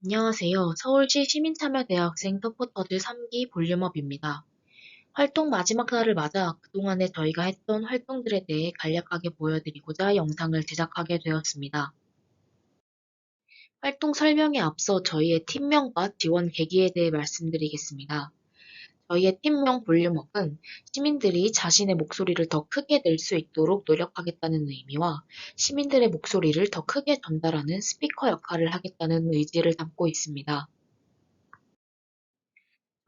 안녕하세요. 서울시 시민참여대학생 서포터즈 3기 볼륨업입니다. 활동 마지막 날을 맞아 그동안에 저희가 했던 활동들에 대해 간략하게 보여드리고자 영상을 제작하게 되었습니다. 활동 설명에 앞서 저희의 팀명과 지원 계기에 대해 말씀드리겠습니다. 저희의 팀명 볼륨업은 시민들이 자신의 목소리를 더 크게 낼 수 있도록 노력하겠다는 의미와 시민들의 목소리를 더 크게 전달하는 스피커 역할을 하겠다는 의지를 담고 있습니다.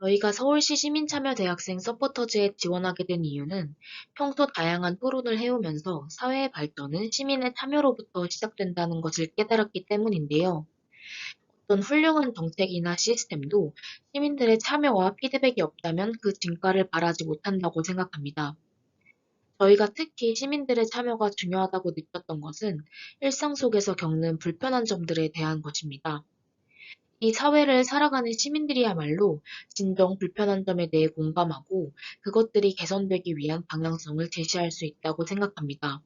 저희가 서울시 시민참여대학생 서포터즈에 지원하게 된 이유는 평소 다양한 토론을 해오면서 사회의 발전은 시민의 참여로부터 시작된다는 것을 깨달았기 때문인데요. 어떤 훌륭한 정책이나 시스템도 시민들의 참여와 피드백이 없다면 그 진가를 발하지 못한다고 생각합니다. 저희가 특히 시민들의 참여가 중요하다고 느꼈던 것은 일상 속에서 겪는 불편한 점들에 대한 것입니다. 이 사회를 살아가는 시민들이야말로 진정 불편한 점에 대해 공감하고 그것들이 개선되기 위한 방향성을 제시할 수 있다고 생각합니다.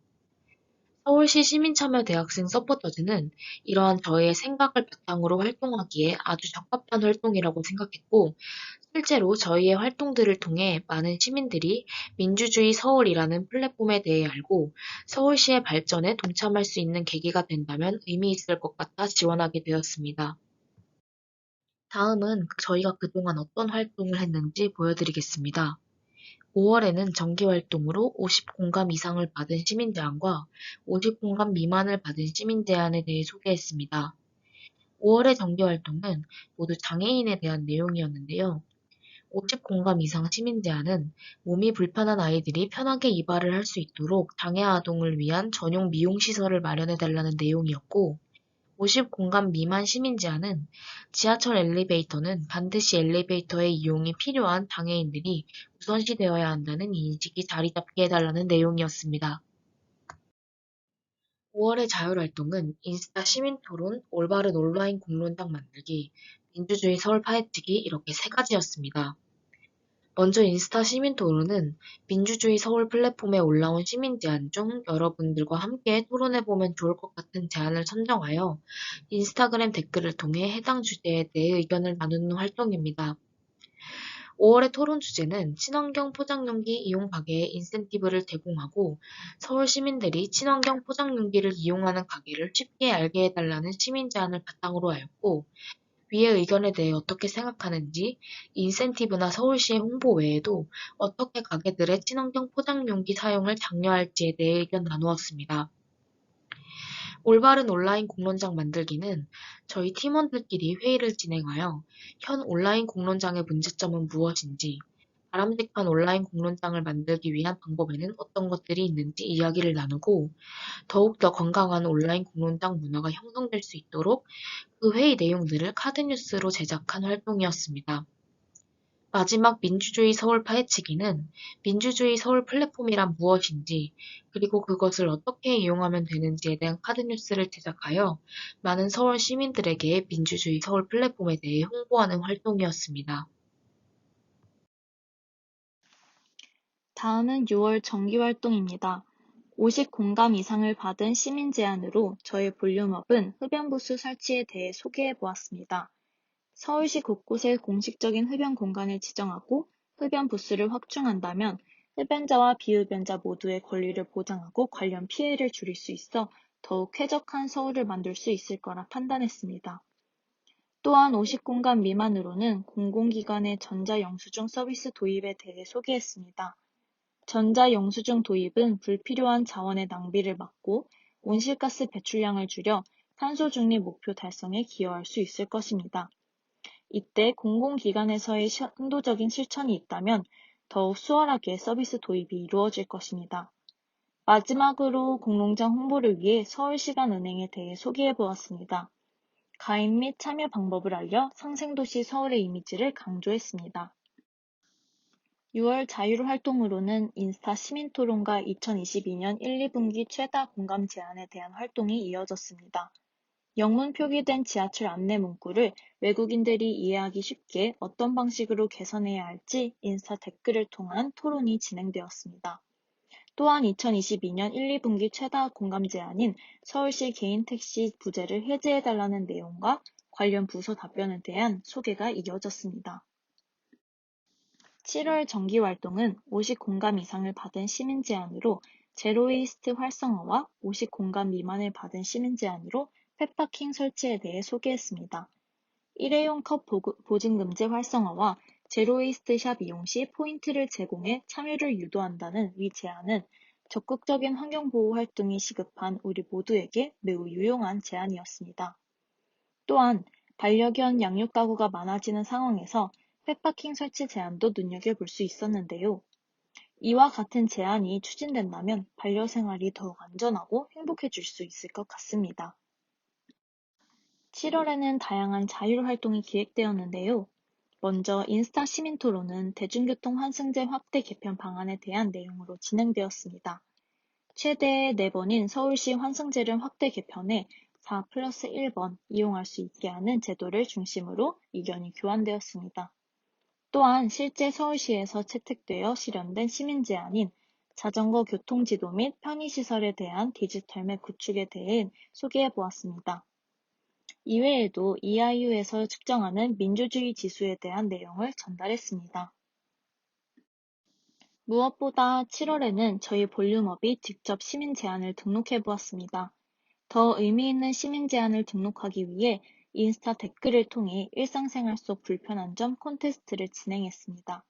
서울시 시민참여대학생 서포터즈는 이러한 저희의 생각을 바탕으로 활동하기에 아주 적합한 활동이라고 생각했고, 실제로 저희의 활동들을 통해 많은 시민들이 민주주의 서울이라는 플랫폼에 대해 알고 서울시의 발전에 동참할 수 있는 계기가 된다면 의미 있을 것 같아 지원하게 되었습니다. 다음은 저희가 그동안 어떤 활동을 했는지 보여드리겠습니다. 5월에는 정기활동으로 50공감 이상을 받은 시민제안과 50공감 미만을 받은 시민제안에 대해 소개했습니다. 5월의 정기활동은 모두 장애인에 대한 내용이었는데요. 50공감 이상 시민제안은 몸이 불편한 아이들이 편하게 이발을 할 수 있도록 장애 아동을 위한 전용 미용시설을 마련해달라는 내용이었고, 50공간 미만 시민 제한은 지하철 엘리베이터는 반드시 엘리베이터의 이용이 필요한 장애인들이 우선시되어야 한다는 인식이 자리 잡게 해달라는 내용이었습니다. 5월의 자율활동은 인스타 시민토론, 올바른 온라인 공론장 만들기, 민주주의 서울 파헤치기 이렇게 세 가지였습니다. 먼저 인스타 시민 토론은 민주주의 서울 플랫폼에 올라온 시민 제안 중 여러분들과 함께 토론해보면 좋을 것 같은 제안을 선정하여 인스타그램 댓글을 통해 해당 주제에 대해 의견을 나누는 활동입니다. 5월의 토론 주제는 친환경 포장용기 이용 가게에 인센티브를 제공하고 서울 시민들이 친환경 포장용기를 이용하는 가게를 쉽게 알게 해달라는 시민 제안을 바탕으로 하였고, 위의 의견에 대해 어떻게 생각하는지, 인센티브나 서울시의 홍보 외에도 어떻게 가게들의 친환경 포장용기 사용을 장려할지에 대해 의견 나누었습니다. 올바른 온라인 공론장 만들기는 저희 팀원들끼리 회의를 진행하여 현 온라인 공론장의 문제점은 무엇인지, 바람직한 온라인 공론장을 만들기 위한 방법에는 어떤 것들이 있는지 이야기를 나누고 더욱더 건강한 온라인 공론장 문화가 형성될 수 있도록 그 회의 내용들을 카드뉴스로 제작한 활동이었습니다. 마지막 민주주의 서울 파헤치기는 민주주의 서울 플랫폼이란 무엇인지, 그리고 그것을 어떻게 이용하면 되는지에 대한 카드뉴스를 제작하여 많은 서울 시민들에게 민주주의 서울 플랫폼에 대해 홍보하는 활동이었습니다. 다음은 6월 정기활동입니다. 50 공감 이상을 받은 시민 제안으로 저희 볼륨업은 흡연부스 설치에 대해 소개해 보았습니다. 서울시 곳곳에 공식적인 흡연 공간을 지정하고 흡연 부스를 확충한다면 흡연자와 비흡연자 모두의 권리를 보장하고 관련 피해를 줄일 수 있어 더욱 쾌적한 서울을 만들 수 있을 거라 판단했습니다. 또한 50공간 미만으로는 공공기관의 전자영수증 서비스 도입에 대해 소개했습니다. 전자영수증 도입은 불필요한 자원의 낭비를 막고 온실가스 배출량을 줄여 탄소 중립 목표 달성에 기여할 수 있을 것입니다. 이때 공공기관에서의 한도적인 실천이 있다면 더욱 수월하게 서비스 도입이 이루어질 것입니다. 마지막으로 공론장 홍보를 위해 서울시간은행에 대해 소개해 보았습니다. 가입 및 참여 방법을 알려 상생도시 서울의 이미지를 강조했습니다. 6월 자율활동으로는 인스타 시민토론과 2022년 1, 2분기 최다 공감 제안에 대한 활동이 이어졌습니다. 영문 표기된 지하철 안내 문구를 외국인들이 이해하기 쉽게 어떤 방식으로 개선해야 할지 인스타 댓글을 통한 토론이 진행되었습니다. 또한 2022년 1, 2분기 최다 공감 제안인 서울시 개인 택시 부재를 해제해달라는 내용과 관련 부서 답변에 대한 소개가 이어졌습니다. 7월 정기활동은 50 공감 이상을 받은 시민 제안으로 제로웨이스트 활성화와 50 공감 미만을 받은 시민 제안으로 펫파킹 설치에 대해 소개했습니다. 일회용 컵 보증금제 활성화와 제로웨이스트 샵 이용 시 포인트를 제공해 참여를 유도한다는 위 제안은 적극적인 환경보호 활동이 시급한 우리 모두에게 매우 유용한 제안이었습니다. 또한 반려견 양육 가구가 많아지는 상황에서 펫파킹 설치 제안도 눈여겨볼 수 있었는데요. 이와 같은 제안이 추진된다면 반려생활이 더욱 안전하고 행복해질 수 있을 것 같습니다. 7월에는 다양한 자율활동이 기획되었는데요. 먼저 인스타 시민토론은 대중교통 환승제 확대 개편 방안에 대한 내용으로 진행되었습니다. 최대 4번인 서울시 환승제를 확대 개편해 4+1번 이용할 수 있게 하는 제도를 중심으로 의견이 교환되었습니다. 또한 실제 서울시에서 채택되어 실현된 시민 제안인 자전거 교통지도 및 편의시설에 대한 디지털 맵 구축에 대해 소개해 보았습니다. 이외에도 EIU에서 측정하는 민주주의 지수에 대한 내용을 전달했습니다. 무엇보다 7월에는 저희 볼륨업이 직접 시민 제안을 등록해 보았습니다. 더 의미 있는 시민 제안을 등록하기 위해 인스타 댓글을 통해 일상생활 속 불편한 점 콘테스트를 진행했습니다.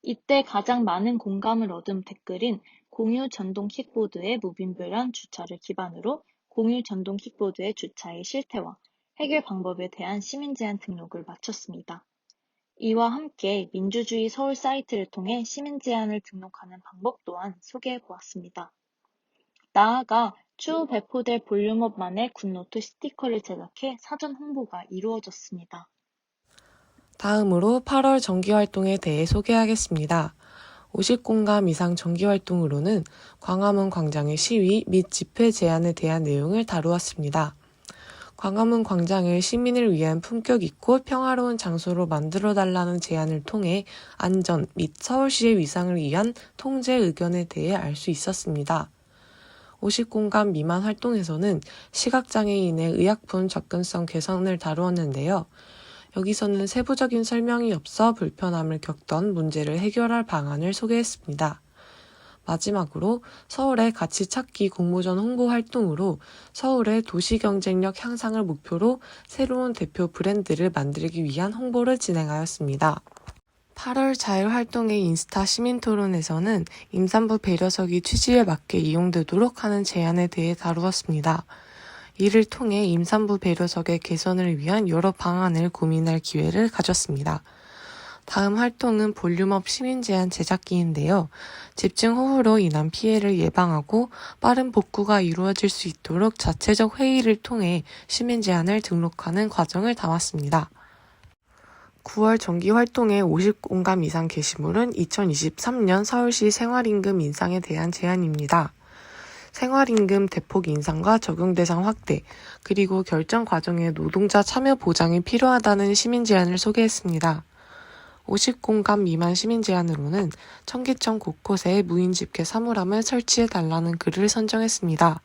이때 가장 많은 공감을 얻은 댓글인 공유 전동 킥보드의 무분별한 주차를 기반으로 공유 전동 킥보드의 주차의 실태와 해결 방법에 대한 시민 제안 등록을 마쳤습니다. 이와 함께 민주주의 서울 사이트를 통해 시민 제안을 등록하는 방법 또한 소개해 보았습니다. 나아가 추후 배포될 볼륨업만의 굿노트 스티커를 제작해 사전 홍보가 이루어졌습니다. 다음으로 8월 정기활동에 대해 소개하겠습니다. 50공감 이상 정기활동으로는 광화문 광장의 시위 및 집회 제한에 대한 내용을 다루었습니다. 광화문 광장을 시민을 위한 품격 있고 평화로운 장소로 만들어달라는 제안을 통해 안전 및 서울시의 위상을 위한 통제 의견에 대해 알 수 있었습니다. 50공감 미만 활동에서는 시각장애인의 의약품 접근성 개선을 다루었는데요. 여기서는 세부적인 설명이 없어 불편함을 겪던 문제를 해결할 방안을 소개했습니다. 마지막으로 서울의 가치찾기 공모전 홍보 활동으로 서울의 도시 경쟁력 향상을 목표로 새로운 대표 브랜드를 만들기 위한 홍보를 진행하였습니다. 8월 자율활동의 인스타 시민토론에서는 임산부 배려석이 취지에 맞게 이용되도록 하는 제안에 대해 다루었습니다. 이를 통해 임산부 배려석의 개선을 위한 여러 방안을 고민할 기회를 가졌습니다. 다음 활동은 볼륨업 시민 제안 제작기인데요. 집중호우로 인한 피해를 예방하고 빠른 복구가 이루어질 수 있도록 자체적 회의를 통해 시민 제안을 등록하는 과정을 담았습니다. 9월 정기활동의 50공감 이상 게시물은 2023년 서울시 생활임금 인상에 대한 제안입니다. 생활임금 대폭 인상과 적용 대상 확대, 그리고 결정 과정에 노동자 참여 보장이 필요하다는 시민 제안을 소개했습니다. 50공감 미만 시민 제안으로는 청계천 곳곳에 무인 집회 사물함을 설치해달라는 글을 선정했습니다.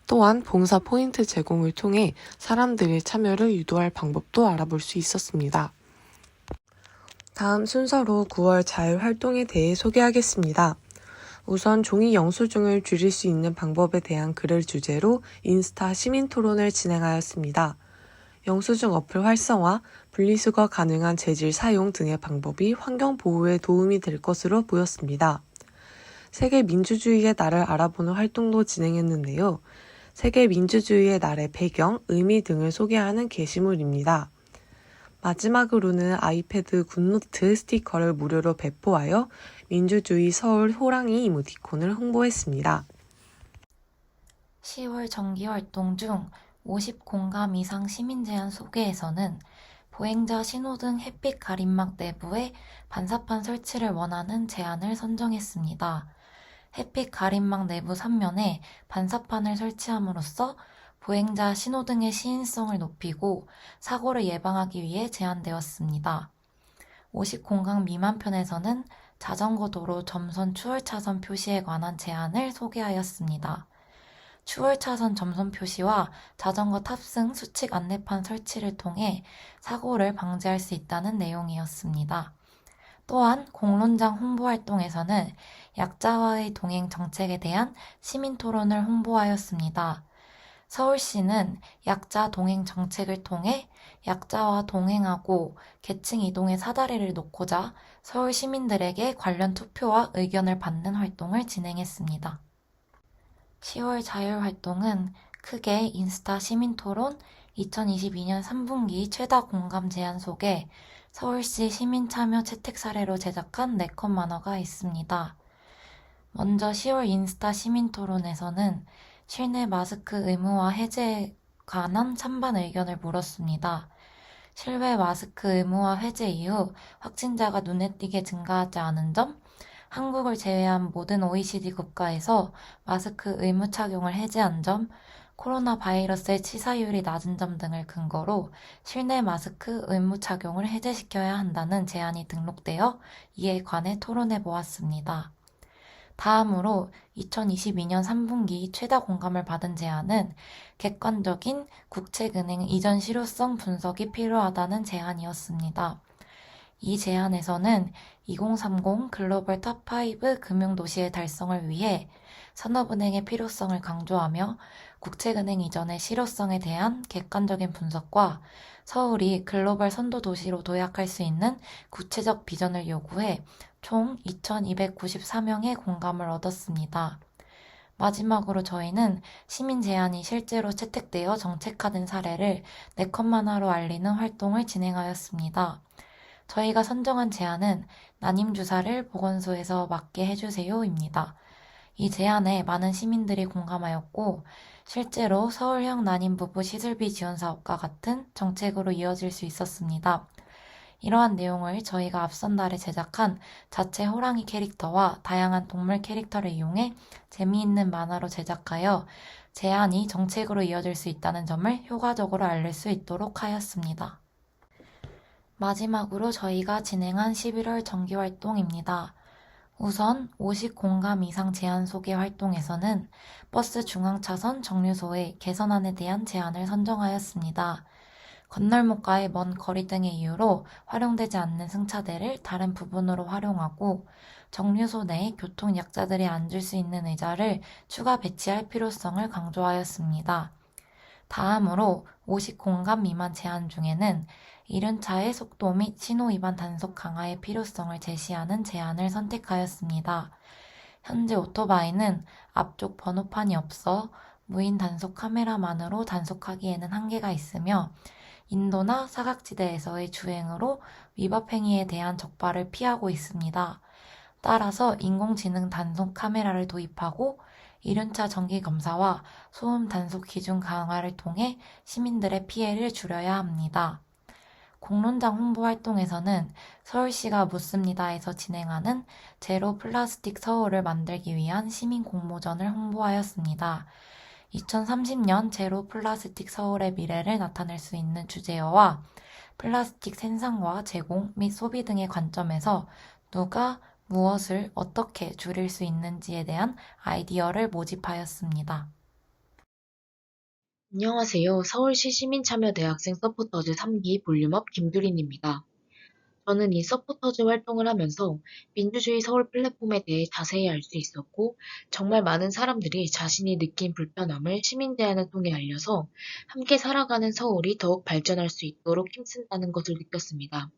또한 봉사 포인트 제공을 통해 사람들의 참여를 유도할 방법도 알아볼 수 있었습니다. 다음 순서로 9월 자율활동에 대해 소개하겠습니다. 우선 종이 영수증을 줄일 수 있는 방법에 대한 글을 주제로 인스타 시민토론을 진행하였습니다. 영수증 어플 활성화, 분리수거 가능한 재질 사용 등의 방법이 환경보호에 도움이 될 것으로 보였습니다. 세계 민주주의의 날을 알아보는 활동도 진행했는데요. 세계 민주주의의 날의 배경, 의미 등을 소개하는 게시물입니다. 마지막으로는 아이패드 굿노트 스티커를 무료로 배포하여 민주주의 서울 호랑이 이모티콘을 홍보했습니다. 10월 정기활동 중 50공감 이상 시민제안 소개에서는 보행자 신호등 햇빛 가림막 내부에 반사판 설치를 원하는 제안을 선정했습니다. 햇빛 가림막 내부 3면에 반사판을 설치함으로써 보행자 신호등의 시인성을 높이고 사고를 예방하기 위해 제안되었습니다. 50공감 미만 편에서는 자전거 도로 점선 추월차선 표시에 관한 제안을 소개하였습니다. 추월차선 점선 표시와 자전거 탑승 수칙 안내판 설치를 통해 사고를 방지할 수 있다는 내용이었습니다. 또한 공론장 홍보활동에서는 약자와의 동행 정책에 대한 시민 토론을 홍보하였습니다. 서울시는 약자 동행 정책을 통해 약자와 동행하고 계층 이동의 사다리를 놓고자 서울 시민들에게 관련 투표와 의견을 받는 활동을 진행했습니다. 10월 자율활동은 크게 인스타 시민토론 2022년 3분기 최다 공감 제안 속에 서울시 시민참여 채택 사례로 제작한 4컷 만화가 있습니다. 먼저 10월 인스타 시민토론에서는 실내 마스크 의무화 해제에 관한 찬반 의견을 물었습니다. 실외 마스크 의무화 해제 이후 확진자가 눈에 띄게 증가하지 않은 점, 한국을 제외한 모든 OECD 국가에서 마스크 의무 착용을 해제한 점, 코로나 바이러스의 치사율이 낮은 점 등을 근거로 실내 마스크 의무 착용을 해제시켜야 한다는 제안이 등록되어 이에 관해 토론해 보았습니다. 다음으로 2022년 3분기 최다 공감을 받은 제안은 객관적인 국책은행 이전 실효성 분석이 필요하다는 제안이었습니다. 이 제안에서는 2030 글로벌 탑5 금융도시의 달성을 위해 산업은행의 필요성을 강조하며 국책은행 이전의 실효성에 대한 객관적인 분석과 서울이 글로벌 선도도시로 도약할 수 있는 구체적 비전을 요구해 총 2,294명의 공감을 얻었습니다. 마지막으로 저희는 시민 제안이 실제로 채택되어 정책화된 사례를 4컷 만화로 알리는 활동을 진행하였습니다. 저희가 선정한 제안은 난임주사를 보건소에서 맞게 해주세요입니다. 이 제안에 많은 시민들이 공감하였고 실제로 서울형 난임부부 시술비 지원 사업과 같은 정책으로 이어질 수 있었습니다. 이러한 내용을 저희가 앞선 달에 제작한 자체 호랑이 캐릭터와 다양한 동물 캐릭터를 이용해 재미있는 만화로 제작하여 제안이 정책으로 이어질 수 있다는 점을 효과적으로 알릴 수 있도록 하였습니다. 마지막으로 저희가 진행한 11월 정기활동입니다. 우선 50 공감 이상 제안 소개 활동에서는 버스 중앙차선 정류소의 개선안에 대한 제안을 선정하였습니다. 건널목과의 먼 거리 등의 이유로 활용되지 않는 승차대를 다른 부분으로 활용하고 정류소 내 교통 약자들이 앉을 수 있는 의자를 추가 배치할 필요성을 강조하였습니다. 다음으로 50 공감 미만 제한 중에는 이륜차의 속도 및 신호 위반 단속 강화의 필요성을 제시하는 제안을 선택하였습니다. 현재 오토바이는 앞쪽 번호판이 없어 무인 단속 카메라만으로 단속하기에는 한계가 있으며 인도나 사각지대에서의 주행으로 위법 행위에 대한 적발을 피하고 있습니다. 따라서 인공지능 단속 카메라를 도입하고 이륜차 정기검사와 소음 단속 기준 강화를 통해 시민들의 피해를 줄여야 합니다. 공론장 홍보 활동에서는 서울시가 묻습니다에서 진행하는 제로 플라스틱 서울을 만들기 위한 시민 공모전을 홍보하였습니다. 2030년 제로 플라스틱 서울의 미래를 나타낼 수 있는 주제어와 플라스틱 생산과 제공 및 소비 등의 관점에서 누가 무엇을 어떻게 줄일 수 있는지에 대한 아이디어를 모집하였습니다. 안녕하세요. 서울시 시민참여대학생 서포터즈 3기 볼륨업 김두린입니다. 저는 이 서포터즈 활동을 하면서 민주주의 서울 플랫폼에 대해 자세히 알 수 있었고 정말 많은 사람들이 자신이 느낀 불편함을 시민 제안을 통해 알려서 함께 살아가는 서울이 더욱 발전할 수 있도록 힘쓴다는 것을 느꼈습니다.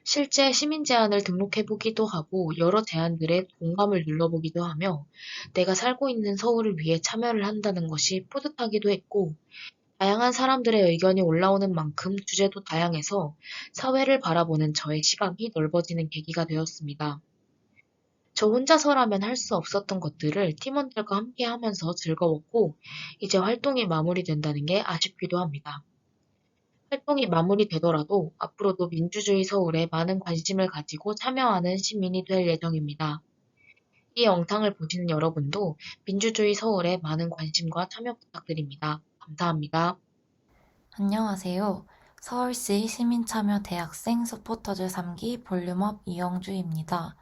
실제 시민 제안을 등록해보기도 하고 여러 제안들에 공감을 눌러보기도 하며 내가 살고 있는 서울을 위해 참여를 한다는 것이 뿌듯하기도 했고 다양한 사람들의 의견이 올라오는 만큼 주제도 다양해서 사회를 바라보는 저의 시각이 넓어지는 계기가 되었습니다. 저 혼자서라면 할 수 없었던 것들을 팀원들과 함께 하면서 즐거웠고 이제 활동이 마무리된다는 게 아쉽기도 합니다. 활동이 마무리되더라도 앞으로도 민주주의 서울에 많은 관심을 가지고 참여하는 시민이 될 예정입니다. 이 영상을 보시는 여러분도 민주주의 서울에 많은 관심과 참여 부탁드립니다. 감사합니다. 안녕하세요. 서울시 시민참여 대학생 서포터즈 3기 볼륨업 이영주입니다.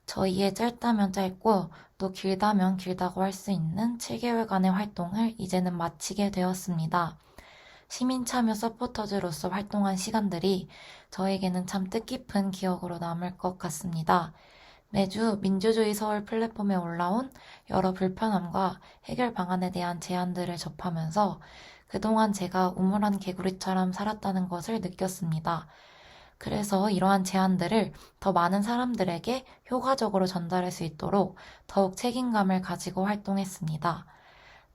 저희의 짧다면 짧고 또 길다면 길다고 할 수 있는 7개월간의 활동을 이제는 마치게 되었습니다. 시민 참여 서포터즈로서 활동한 시간들이 저에게는 참 뜻깊은 기억으로 남을 것 같습니다. 매주 민주주의 서울 플랫폼에 올라온 여러 불편함과 해결 방안에 대한 제안들을 접하면서 그동안 제가 우물한 개구리처럼 살았다는 것을 느꼈습니다. 그래서 이러한 제안들을 더 많은 사람들에게 효과적으로 전달할 수 있도록 더욱 책임감을 가지고 활동했습니다.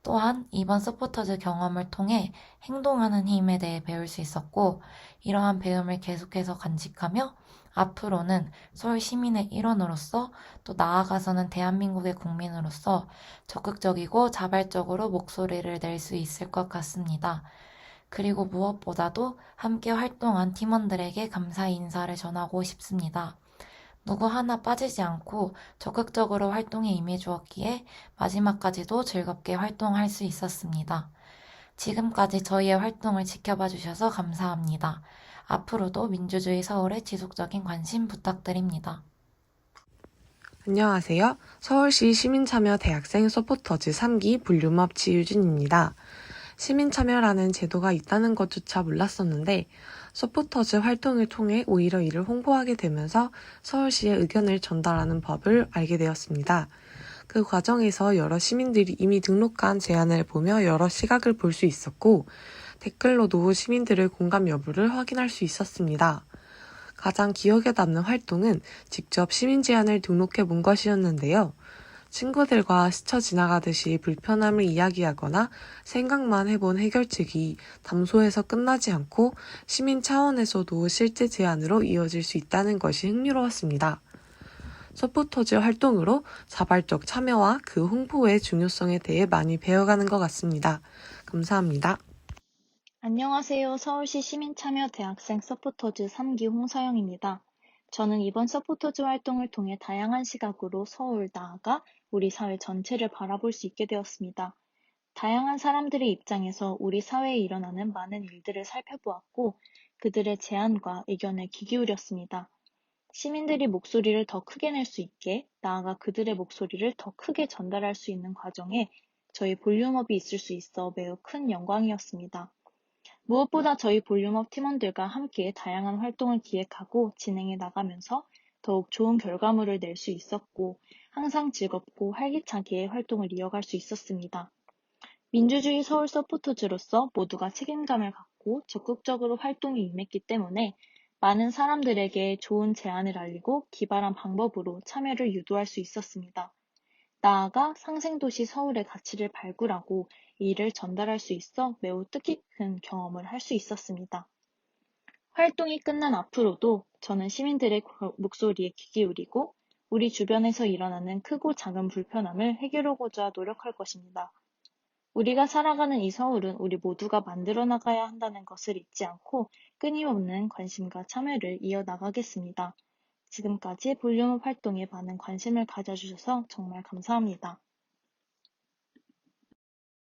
또한 이번 서포터즈 경험을 통해 행동하는 힘에 대해 배울 수 있었고, 이러한 배움을 계속해서 간직하며 앞으로는 서울 시민의 일원으로서 또 나아가서는 대한민국의 국민으로서 적극적이고 자발적으로 목소리를 낼 수 있을 것 같습니다. 그리고 무엇보다도 함께 활동한 팀원들에게 감사의 인사를 전하고 싶습니다. 누구 하나 빠지지 않고 적극적으로 활동에 임해주었기에 마지막까지도 즐겁게 활동할 수 있었습니다. 지금까지 저희의 활동을 지켜봐 주셔서 감사합니다. 앞으로도 민주주의 서울에 지속적인 관심 부탁드립니다. 안녕하세요. 서울시 시민참여 대학생 서포터즈 3기 볼륨업 지유진입니다. 시민참여라는 제도가 있다는 것조차 몰랐었는데 서포터즈 활동을 통해 오히려 이를 홍보하게 되면서 서울시의 의견을 전달하는 법을 알게 되었습니다. 그 과정에서 여러 시민들이 이미 등록한 제안을 보며 여러 시각을 볼 수 있었고 댓글로도 시민들의 공감 여부를 확인할 수 있었습니다. 가장 기억에 남는 활동은 직접 시민 제안을 등록해 본 것이었는데요. 친구들과 스쳐 지나가듯이 불편함을 이야기하거나 생각만 해본 해결책이 담소에서 끝나지 않고 시민 차원에서도 실제 제안으로 이어질 수 있다는 것이 흥미로웠습니다. 서포터즈 활동으로 자발적 참여와 그 홍보의 중요성에 대해 많이 배워가는 것 같습니다. 감사합니다. 안녕하세요. 서울시 시민참여 대학생 서포터즈 3기 홍서영입니다. 저는 이번 서포터즈 활동을 통해 다양한 시각으로 서울, 나아가 우리 사회 전체를 바라볼 수 있게 되었습니다. 다양한 사람들의 입장에서 우리 사회에 일어나는 많은 일들을 살펴보았고 그들의 제안과 의견에 귀 기울였습니다. 시민들이 목소리를 더 크게 낼 수 있게, 나아가 그들의 목소리를 더 크게 전달할 수 있는 과정에 저희 볼륨업이 있을 수 있어 매우 큰 영광이었습니다. 무엇보다 저희 볼륨업 팀원들과 함께 다양한 활동을 기획하고 진행해 나가면서 더욱 좋은 결과물을 낼 수 있었고 항상 즐겁고 활기차게 활동을 이어갈 수 있었습니다. 민주주의 서울 서포터즈로서 모두가 책임감을 갖고 적극적으로 활동에 임했기 때문에 많은 사람들에게 좋은 제안을 알리고 기발한 방법으로 참여를 유도할 수 있었습니다. 나아가 상생도시 서울의 가치를 발굴하고 이를 전달할 수 있어 매우 뜻깊은 경험을 할 수 있었습니다. 활동이 끝난 앞으로도 저는 시민들의 목소리에 귀 기울이고 우리 주변에서 일어나는 크고 작은 불편함을 해결하고자 노력할 것입니다. 우리가 살아가는 이 서울은 우리 모두가 만들어 나가야 한다는 것을 잊지 않고 끊임없는 관심과 참여를 이어나가겠습니다. 지금까지 볼륨업 활동에 많은 관심을 가져주셔서 정말 감사합니다.